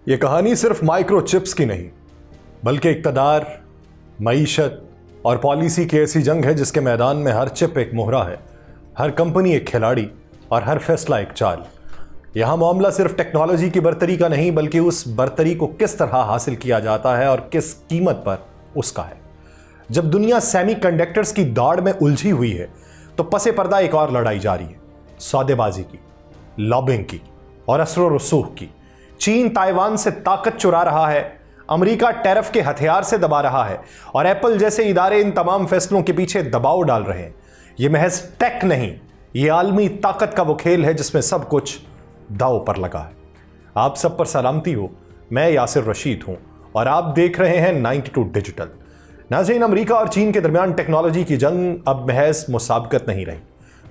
ये कहानी सिर्फ माइक्रोचिप्स की नहीं, बल्कि इक़्तिदार, मईशत और पॉलिसी की ऐसी जंग है जिसके मैदान में हर चिप एक मोहरा है, हर कंपनी एक खिलाड़ी और हर फैसला एक चाल। यहां मामला सिर्फ टेक्नोलॉजी की बर्तरी का नहीं, बल्कि उस बर्तरी को किस तरह हासिल किया जाता है और किस कीमत पर उसका है। जब दुनिया सेमीकंडक्टर्स की दाड़ में उलझी हुई है, तो पसे पर्दा एक और लड़ाई जारी है, सौदेबाजी की, लॉबिंग की और असर और रसूख की। चीन ताइवान से ताकत चुरा रहा है, अमेरिका टैरिफ के हथियार से दबा रहा है और एप्पल जैसे इदारे इन तमाम फैसलों के पीछे दबाव डाल रहे हैं। यह महज टेक नहीं, यह आलमी ताकत का वो खेल है जिसमें सब कुछ दांव पर लगा है। आप सब पर सलामती हो, मैं यासिर रशीद हूं और आप देख रहे हैं 92 डिजिटल। नाज़रीन, अमेरिका और चीन के दरमियान टेक्नोलॉजी की जंग अब महज मुसाबकत नहीं रही,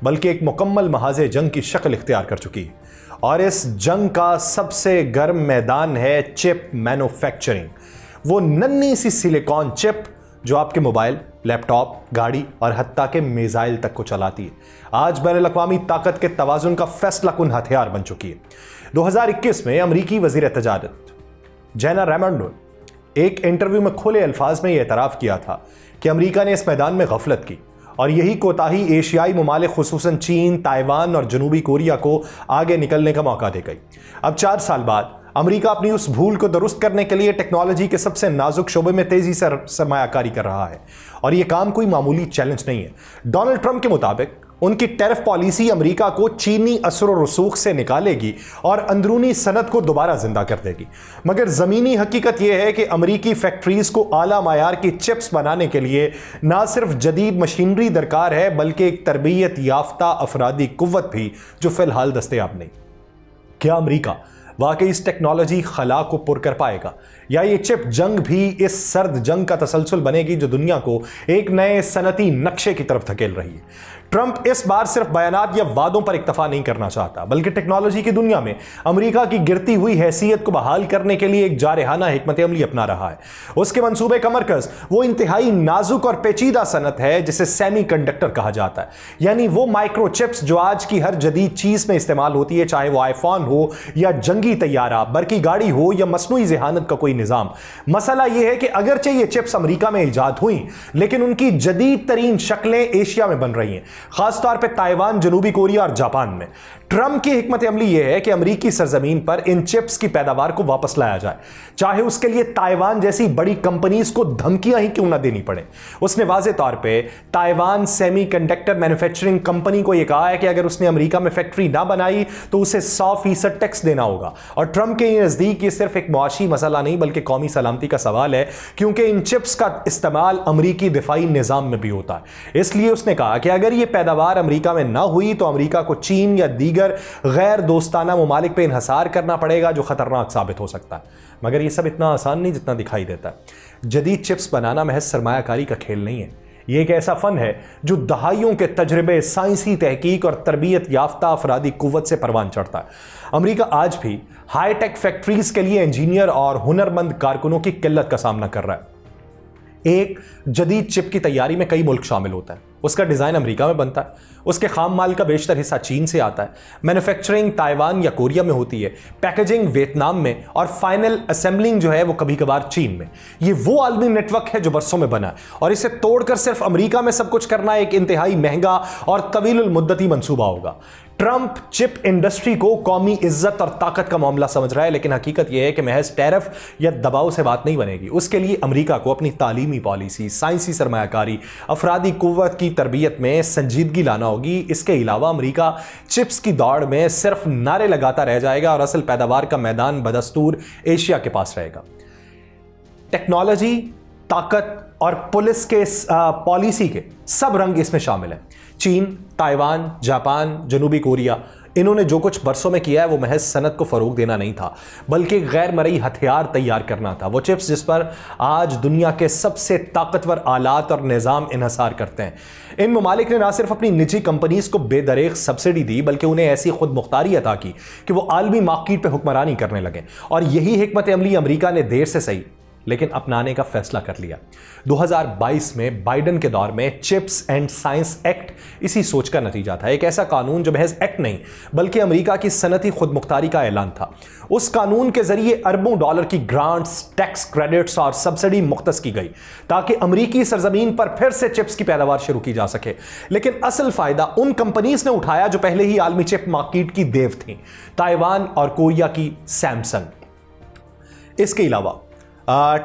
बल्कि एक मुकम्मल महाज़े जंग की शक्ल इख्तियार कर चुकी है। और इस जंग का सबसे गर्म मैदान है चिप मैन्युफैक्चरिंग। वो नन्ही सी सिलिकॉन चिप जो आपके मोबाइल, लैपटॉप, गाड़ी और हत्ता के मिसाइल तक को चलाती है, आज बैनुल-अक़वामी ताकत के तवाज़ुन का फैसला कुन हथियार बन चुकी है। 2021 में अमरीकी वज़ीर तजारत जेना रेमंडो ने एक इंटरव्यू में खुले अल्फाज में यह एतराफ़ किया था कि अमरीका ने इस मैदान में गफलत की और यही कोताही एशियाई ममालिक खुसूसन चीन, ताइवान और जनूबी कोरिया को आगे निकलने का मौका दे गई। अब 4 साल बाद अमेरिका अपनी उस भूल को दुरुस्त करने के लिए टेक्नोलॉजी के सबसे नाजुक शोबे में तेजी से सरमायाकारी कर रहा है और यह काम कोई मामूली चैलेंज नहीं है। डोनाल्ड ट्रंप के मुताबिक उनकी टैरिफ पॉलिसी अमेरिका को चीनी असर और रसूख से निकालेगी और अंदरूनी सनत को दोबारा जिंदा कर देगी। मगर जमीनी हकीकत यह है कि अमेरिकी फैक्ट्रीज को आला मायार की चिप्स बनाने के लिए ना सिर्फ जदीद मशीनरी दरकार है, बल्कि एक तरबियत याफ्ता अफरादी कुव्वत भी, जो फिलहाल दस्तयाब नहीं। क्या अमेरिका वाकई इस टेक्नोलॉजी खला को पुर कर पाएगा, या ये चिप जंग भी इस सर्द जंग का तसलसल बनेगी जो दुनिया को एक नए सनती नक्शे की तरफ धकेल रही है। ट्रंप इस बार सिर्फ बयानात या वादों पर इक्तफा नहीं करना चाहता, बल्कि टेक्नोलॉजी की दुनिया में अमेरिका की गिरती हुई हैसियत को बहाल करने के लिए एक जारहाना हिकमत अमली अपना रहा है। उसके मंसूबे का मरकज वो इंतहाई नाजुक और पेचीदा सनत है जिसे सेमीकंडक्टर कहा जाता है, यानी वो माइक्रोचिप्स जो आज की हर जदीद चीज में इस्तेमाल होती है, चाहे वो आईफोन हो या जंगी तैयारा, बरकी गाड़ी हो या मसनूई ज़हानत का कोई निज़ाम। मसला यह है कि अगरचे ये चिप्स अमेरिका में ईजाद हुई, लेकिन उनकी जदीद तरीन शक्लें एशिया में बन रही हैं, खासतौर पर ताइवान, जनूबी कोरिया और जापान में। ट्रंप की हिकमत अमली यह है कि अमेरिकी सरजमीन पर इन चिप्स की पैदावार को वापस लाया जाए, चाहे उसके लिए ताइवान जैसी बड़ी कंपनीज को धमकियां ही क्यों ना देनी पड़े। उसने वाज़े तौर पे ताइवान सेमीकंडक्टर मैन्युफैक्चरिंग कंपनी को यह कहा है कि अगर उसने अमेरिका में फैक्ट्री ना बनाई तो उसे 100% टैक्स देना होगा। और ट्रंप के नजदीक ये सिर्फ एक मुआशी मसला नहीं, बल्कि कौमी सलामती का सवाल है, क्योंकि इन चिप्स का इस्तेमाल अमरीकी दिफाई निजाम में भी होता है। इसलिए उसने कहा कि अगर यह पैदावार अमेरिका में ना हुई तो अमेरिका को चीन या दीगर गैर दोस्ताना ममालिक पे इन्हसार करना पड़ेगा, जो खतरनाक साबित हो सकता है। मगर यह सब इतना आसान नहीं जितना दिखाई देता है। जदीद चिप्स बनाना महज सरमायाकारी का खेल नहीं है, यह एक ऐसा फन है जो दहाइयों के तजर्बे, साइंसी तहकीक और तरबियत याफ्ता अफरादी कुव्वत से परवान चढ़ता है। अमेरिका आज भी हाईटेक फैक्ट्रीज के लिए इंजीनियर और हुनरमंद कारकुनों की किल्लत का सामना कर रहा है। एक जदीद चिप की तैयारी में कई मुल्क शामिल होता है, उसका डिज़ाइन अमेरिका में बनता है, उसके खाम माल का बेशतर हिस्सा चीन से आता है, मैन्युफैक्चरिंग ताइवान या कोरिया में होती है, पैकेजिंग वियतनाम में और फाइनल असेंबलिंग जो है वो कभी कभार चीन में। ये वो आलमी नेटवर्क है जो बरसों में बना है और इसे तोड़कर सिर्फ अमेरिका में सब कुछ करना एक इंतहाई महंगा और तवील मुद्दती मंसूबा होगा। ट्रंप चिप इंडस्ट्री को कौमी इज्जत और ताकत का मामला समझ रहा है, लेकिन हकीकत यह है कि महज टैरिफ या दबाव से बात नहीं बनेगी। उसके लिए अमेरिका को अपनी तालीमी पॉलिसी, साइंसी सरमायाकारी, अफरादी कुव्वत की तरबियत में संजीदगी लाना होगी। इसके अलावा अमेरिका चिप्स की दौड़ में सिर्फ नारे लगाता रह जाएगा और असल पैदावार का मैदान बदस्तूर एशिया के पास रहेगा। टेक्नोलॉजी, ताकत और पुलिस के पॉलिसी के सब रंग इसमें शामिल हैं। चीन, ताइवान, जापान, जनूबी कोरिया, इन्होंने जो कुछ बरसों में किया है वो महज सनत को फरोग देना नहीं था, बल्कि गैर मरई हथियार तैयार करना था। वो चिप्स जिस पर आज दुनिया के सबसे ताकतवर आलात और निज़ाम इन्हसार करते हैं। इन ममालिक ने ना सिर्फ अपनी निजी कंपनीज को बेदरेग सब्सिडी दी, बल्कि उन्हें ऐसी खुद मुख्तारी अता की कि वो आलमी मार्केट पर हुक्मरानी करने लगे। और यही हिकमत अमली अमरीका ने देर से सही लेकिन अपनाने का फैसला कर लिया। 2022 में बाइडेन के दौर में चिप्स एंड साइंस एक्ट इसी सोच का नतीजा था। एक ऐसा कानून जो महज एक्ट नहीं बल्कि अमेरिका की सनती खुदमुख्तारी का ऐलान था। उस कानून के जरिए अरबों डॉलर की ग्रांट्स, टैक्स क्रेडिट्स और सब्सिडी मुख्तस की गई ताकि अमेरिकी सरजमीन पर फिर से चिप्स की पैदावार शुरू की जा सके। लेकिन असल फायदा उन कंपनीज ने उठाया जो पहले ही आलमी चिप मार्केट की देव थी, ताइवान और कोरिया की सैमसंग। इसके अलावा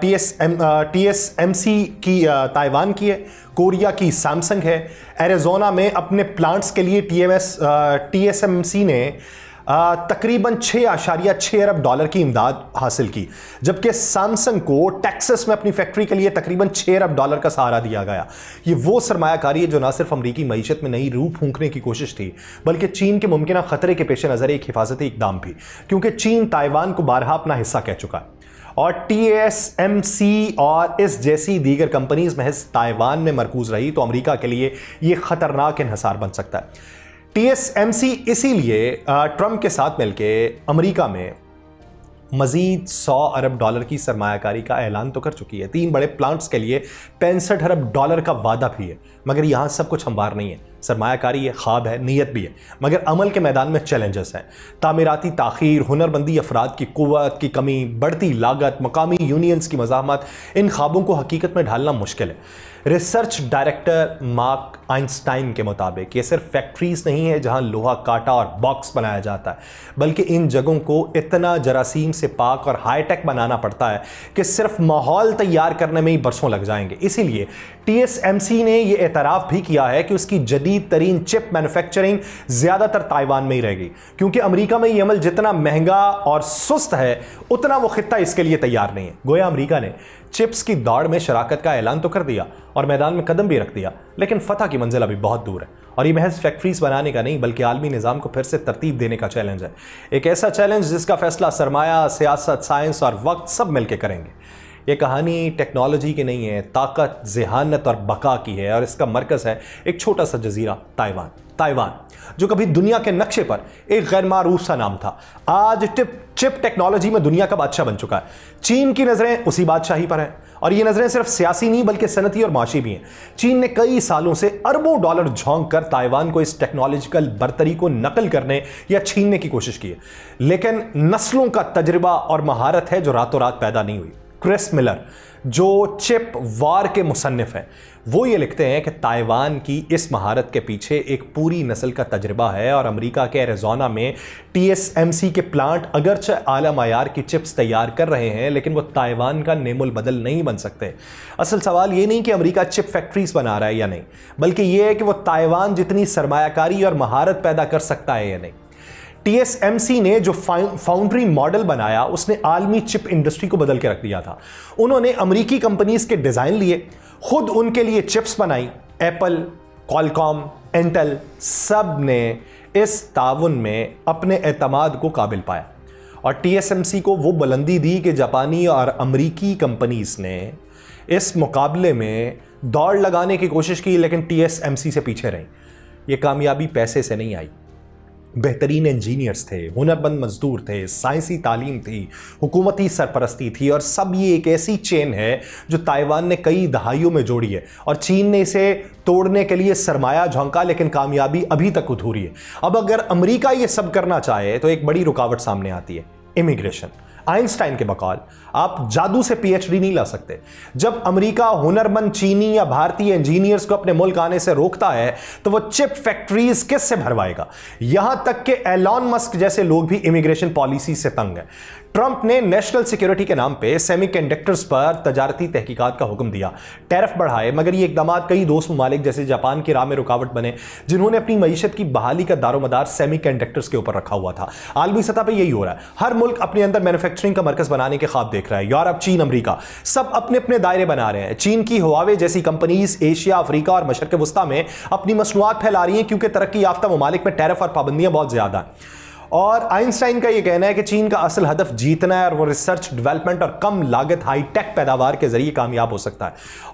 TSMC की ताइवान की है, कोरिया की सैमसंग है। एरिज़ोना में अपने प्लांट्स के लिए TSMC ने तकरीबन 6.6 अरब डॉलर की इमदाद हासिल की, जबकि सैमसंग को टेक्सास में अपनी फैक्ट्री के लिए तकरीबन 6 अरब डॉलर का सहारा दिया गया। ये वो सरमायाकारी है जो न सिर्फ अमरीकी मईशत में नई रूह फूंकने की कोशिश थी बल्कि चीन के मुमकिन खतरे के पेश नज़र एक हिफाजती इकदाम भी, क्योंकि चीन ताइवान को बारहा अपना हिस्सा कह चुका है और TSMC और इस जैसी दीगर कंपनीज महज ताइवान में मरकूज रही तो अमेरिका के लिए यह खतरनाक इन्हिसार बन सकता है। TSMC इसीलिए ट्रंप के साथ मिलकर अमेरिका में मजीद 100 अरब डॉलर की सरमायाकारी का ऐलान तो कर चुकी है। 3 बड़े प्लांट्स के लिए 65 अरब डॉलर का वादा भी है, मगर यहां सब कुछ हमवार नहीं है। सरमायाकारी है, ख्वाब है, नीयत भी है, मगर अमल के मैदान में चैलेंजेस हैं। तामीराती ताखीर, हुनरमंदी अफराद की कुव्वत की कमी, बढ़ती लागत, मकामी यूनियंस की मज़ाहमत, इन ख्वाबों को हकीकत में ढालना मुश्किल है। रिसर्च डायरेक्टर मार्क आइंस्टाइन के मुताबिक ये सिर्फ फैक्ट्रीज नहीं है जहां लोहा काटा और बॉक्स बनाया जाता है, बल्कि इन जगहों को इतना जरासीम से पाक और हाईटेक बनाना पड़ता है कि सिर्फ माहौल तैयार करने में ही बरसों लग जाएंगे। इसीलिए TSMC ने यह एतराफ़ भी किया है कि उसकी जदीद तरीन चिप मैन्युफैक्चरिंग ज़्यादातर ताइवान में ही रहेगी, क्योंकि अमेरिका में यह अमल जितना महंगा और सुस्त है उतना वो खित्ता इसके लिए तैयार नहीं है। गोया अमेरिका ने चिप्स की दौड़ में शराकत का ऐलान तो कर दिया और मैदान में कदम भी रख दिया, लेकिन फतह की मंजिल अभी बहुत दूर है। और ये महज फैक्ट्रीज बनाने का नहीं बल्कि आलमी निज़ाम को फिर से तरतीब देने का चैलेंज है। एक ऐसा चैलेंज जिसका फैसला सरमाया, सियासत, साइंस और वक्त सब मिलकर करेंगे। ये कहानी टेक्नोलॉजी की नहीं है, ताकत, ज़हानत और बका की है और इसका मरकज़ है एक छोटा सा जजीरा ताइवान, जो कभी दुनिया के नक्शे पर एक गैर मारूफ सा नाम था, आज चिप टेक्नोलॉजी में दुनिया का बादशाह बन चुका है। चीन की नज़रें उसी बादशाही पर हैं और ये नज़रें सिर्फ सियासी नहीं बल्कि सनती और माशी भी हैं। चीन ने कई सालों से अरबों डॉलर झोंक कर ताइवान को इस टेक्नोलॉजिकल बरतरी को नकल करने या छीनने की कोशिश की है, लेकिन नस्लों का तजर्बा और महारत है जो रातों रात पैदा नहीं हुई। क्रिस मिलर जो चिप वार के मुसन्निफ हैं, वो ये लिखते हैं कि ताइवान की इस महारत के पीछे एक पूरी नस्ल का तजर्बा है और अमेरिका के एरिज़ोना में TSMC के प्लांट अगरचे आला मायार की चिप्स तैयार कर रहे हैं, लेकिन वो ताइवान का नेमुल बदल नहीं बन सकते। असल सवाल ये नहीं कि अमेरिका चिप फैक्ट्रीज बना रहा है या नहीं, बल्कि ये है कि वो ताइवान जितनी सरमायाकारी और महारत पैदा कर सकता है या नहीं। TSMC ने जो फाउंड्री मॉडल बनाया उसने आलमी चिप इंडस्ट्री को बदल के रख दिया था। उन्होंने अमेरिकी कंपनीज के डिज़ाइन लिए, खुद उनके लिए चिप्स बनाई। एप्पल, क्वालकॉम, इंटेल सब ने इस ताउन में अपने एतमाद को काबिल पाया और TSMC को वो बुलंदी दी कि जापानी और अमेरिकी कंपनीज ने इस मुकाबले में दौड़ लगाने की कोशिश की, लेकिन TSMC से पीछे रही। ये कामयाबी पैसे से नहीं आई, बेहतरीन इंजीनियर्स थे, हुनरमंद मजदूर थे, साइंसी तालीम थी, हुकूमती सरपरस्ती थी और सब ये एक ऐसी चेन है जो ताइवान ने कई दहाइयों में जोड़ी है और चीन ने इसे तोड़ने के लिए सरमाया झोंका, लेकिन कामयाबी अभी तक अधूरी है। अब अगर अमेरिका ये सब करना चाहे तो एक बड़ी रुकावट सामने आती है, इमिग्रेशन। आइंस्टाइन के बकौल आप जादू से PhD नहीं ला सकते। जब अमेरिका हुनरमंद चीनी या भारतीय इंजीनियर्स को अपने मुल्क आने से रोकता है तो वो चिप फैक्ट्रीज किससे भरवाएगा? यहां तक कि एलॉन मस्क जैसे लोग भी इमिग्रेशन पॉलिसी से तंग हैं। ट्रंप ने नेशनल सिक्योरिटी के नाम पे सेमीकंडक्टर्स पर तजारती तहकीकात का हुक्म दिया, टैरिफ बढ़ाए, मगर ये इकदाम कई दोस्त ममालिक जैसे जापान की राह में रुकावट बने, जिन्होंने अपनी मईशत की बहाली का दारोमदार सेमीकंडक्टर्स के ऊपर रखा हुआ था। आलमी सतह पर यही हो रहा है, हर मुल्क अपने अंदर मैन्युफैक्चरिंग का मरकज बनाने के ख्वाब देख रहा है। यूरोप, चीन, अमेरिका सब अपने अपने दायरे बना रहे हैं। चीन की हुआवे जैसी कंपनीज एशिया, अफ्रीका और मशरक़ वस्ता में अपनी मसनूआत फैला रही हैं, क्योंकि तरक्की याफ्ता ममालिक में टैरिफ और पाबंदियां बहुत ज्यादा हैं और आइंस्टाइन का यह कहना है कि चीन का असल हदफ जीतना है और वो रिसर्च डेवलपमेंट और कम लागत हाईटेक पैदावार के जरिए कामयाब हो सकता है।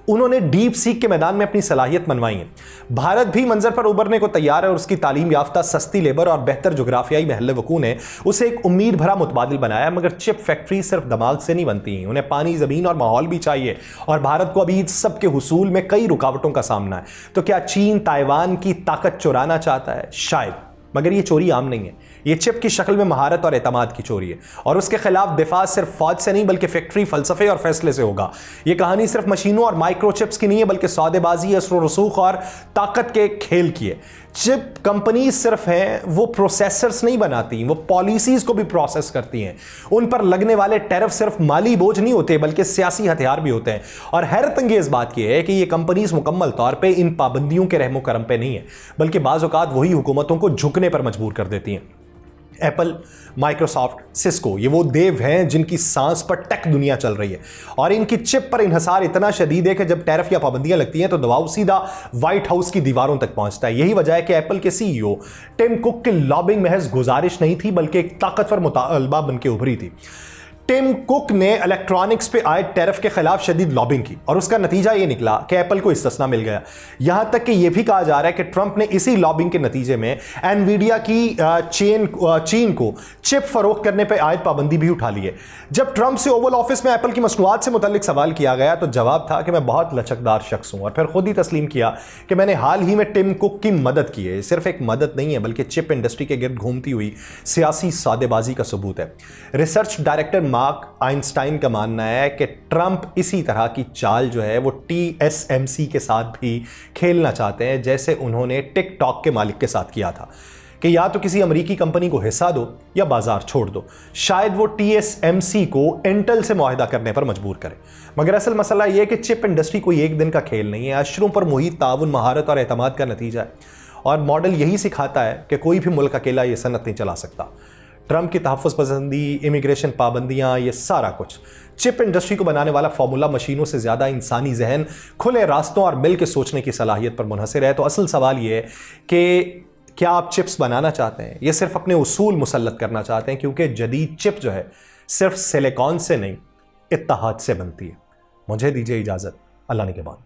उन्होंने डीप सीक के मैदान में अपनी सलाहियत मनवाई है। भारत भी मंजर पर उभरने को तैयार है और उसकी तालीम याफ्ता, सस्ती लेबर और बेहतर जोग्राफियाई महल वकूं ने उसे एक उम्मीद भरा मुतबादिल बनाया। मगर चिप फैक्ट्री सिर्फ दिमाग से नहीं बनती, उन्हें पानी, जमीन और माहौल भी चाहिए और भारत को अभी सबके हुसूल में कई रुकावटों का सामना है। तो क्या चीन ताइवान की ताकत चुराना चाहता है? शायद, मगर यह चोरी आम नहीं है। यह चिप की शक्ल में महारत और एतमाद की चोरी है और उसके खिलाफ दिफा सिर्फ फौज से नहीं बल्कि फैक्ट्री, फलसफे और फैसले से होगा। यह कहानी सिर्फ मशीनों और माइक्रोचिप्स की नहीं है बल्कि सौदेबाजी, असर रसूख और ताकत के खेल की है। चिप कंपनी सिर्फ हैं, वो प्रोसेसर्स नहीं बनाती, वो पॉलिसीज को भी प्रोसेस करती हैं। उन पर लगने वाले टैरिफ सिर्फ माली बोझ नहीं होते बल्कि सियासी हथियार भी होते हैं। और हैरत अंगेज बात यह है कि ये कंपनीज मुकम्मल तौर पे इन पाबंदियों के रहमो करम पे नहीं है बल्कि बाज़ औक़ात वही हुकूमतों को झुकने पर मजबूर कर देती हैं। एप्पल, माइक्रोसॉफ्ट, सिस्को, ये वो देव हैं जिनकी सांस पर टेक दुनिया चल रही है और इनकी चिप पर इन्हिसार इतना शदीद है कि जब टैरिफ या पाबंदियां लगती हैं तो दबाव सीधा व्हाइट हाउस की दीवारों तक पहुंचता है। यही वजह है कि एप्पल के सीईओ टिम कुक की लॉबिंग महज गुजारिश नहीं थी बल्कि एक ताकतवर मुतालबा बनकर उभरी थी। टिम कुक ने इलेक्ट्रॉनिक्स पे आए टैरिफ के खिलाफ शदीद लॉबिंग की और उसका नतीजा यह निकला कि एप्पल को इस्तिस्ना मिल गया। यहां तक कि यह भी कहा जा रहा है कि ट्रंप ने इसी लॉबिंग के नतीजे में एनवीडिया की चीन को चिप फरोख्त करने पर आयद पाबंदी भी उठा ली है। जब ट्रंप से ओवल ऑफिस में एप्पल की मसनूआत से मुतल्लिक सवाल किया गया तो जवाब था कि मैं बहुत लचकदार शख्स हूं और फिर खुद ही तस्लीम किया कि मैंने हाल ही में टिम कुक की मदद की है। सिर्फ एक मदद नहीं है बल्कि चिप इंडस्ट्री के गिर्द घूमती हुई सियासी सौदेबाजी का सबूत है। रिसर्च डायरेक्टर मार्क आइंस्टाइन का मानना है कि ट्रंप इसी तरह की चाल जो है वो TSMC के साथ भी खेलना चाहते हैं जैसे उन्होंने टिकटॉक के मालिक के साथ किया था कि या तो किसी अमेरिकी कंपनी को हिस्सा दो या बाजार छोड़ दो। शायद वो TSMC को इंटेल से मुआहिदा करने पर मजबूर करे। मगर असल मसला यह है कि चिप इंडस्ट्री कोई एक दिन का खेल नहीं है, अशरों पर मुहित ताउन, महारत और एतमाद का नतीजा है और मॉडल यही सिखाता है कि कोई भी मुल्क अकेला ये सनत नहीं चला सकता। ट्रंप की तहफ़्फ़ुज़ पसंदी, इमिग्रेशन पाबंदियां, ये सारा कुछ चिप इंडस्ट्री को बनाने वाला फार्मूला मशीनों से ज़्यादा इंसानी जहन, खुले रास्तों और मिल के सोचने की सलाहियत पर मुनहसर है। तो असल सवाल ये है कि क्या आप चिप्स बनाना चाहते हैं या सिर्फ अपने उसूल मुसल्लत करना चाहते हैं? क्योंकि जदीद चिप जो है सिर्फ सिलिकॉन से नहीं, इत्तेहाद से बनती है। मुझे दीजिए इजाज़त, अल्लाह ने के बाद।